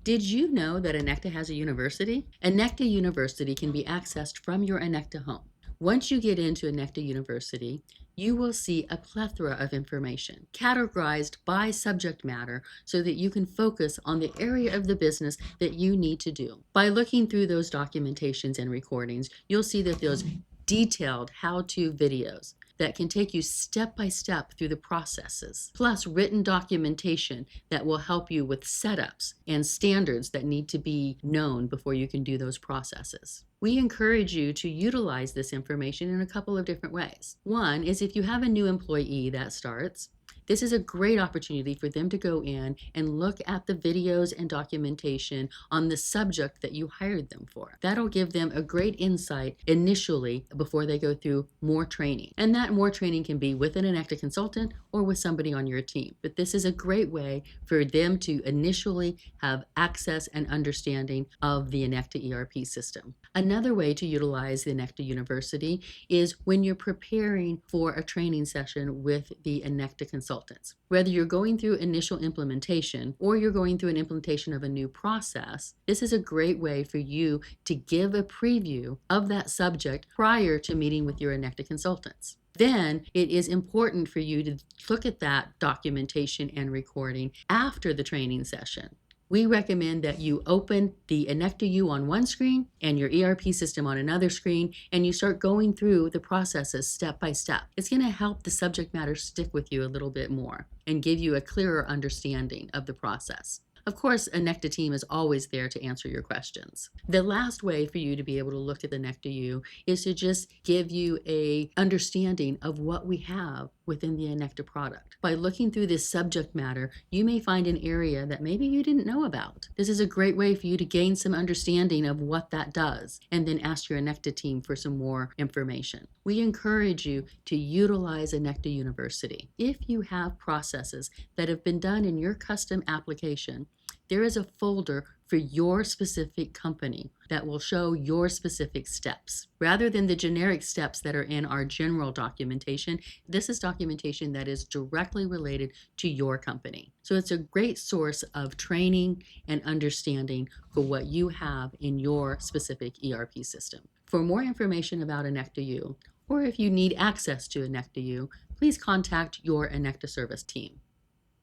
Did you know that inecta has a university? Inecta University can be accessed from your inecta home. Once you get into inecta University, you will see a plethora of information categorized by subject matter so that you can focus on the area of the business that you need to do. By looking through those documentations and recordings, you'll see that there's detailed how-to videos that can take you step by step through the processes, plus written documentation that will help you with setups and standards that need to be known before you can do those processes. We encourage you to utilize this information in a couple of different ways. One is if you have a new employee that starts, this is a great opportunity for them to go in and look at the videos and documentation on the subject that you hired them for. That'll give them a great insight initially before they go through more training. And that more training can be with an inecta consultant or with somebody on your team. But this is a great way for them to initially have access and understanding of the inecta ERP system. Another way to utilize the inecta University is when you're preparing for a training session with the inecta consultants. Whether you're going through initial implementation or you're going through an implementation of a new process, this is a great way for you to give a preview of that subject prior to meeting with your inecta consultants. Then it is important for you to look at that documentation and recording after the training session. We recommend that you open the inecta U on one screen and your ERP system on another screen, and you start going through the processes step by step. It's going to help the subject matter stick with you a little bit more and give you a clearer understanding of the process. Of course, a inecta team is always there to answer your questions. The last way for you to be able to look at the inecta U is to just give you a understanding of what we have within the inecta product. By looking through this subject matter, you may find an area that maybe you didn't know about. This is a great way for you to gain some understanding of what that does, and then ask your inecta team for some more information. We encourage you to utilize inecta University. If you have processes that have been done in your custom application, there is a folder for your specific company that will show your specific steps. Rather than the generic steps that are in our general documentation, this is documentation that is directly related to your company. So it's a great source of training and understanding for what you have in your specific ERP system. For more information about inecta U, or if you need access to inecta U, please contact your inecta service team.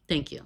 Thank you.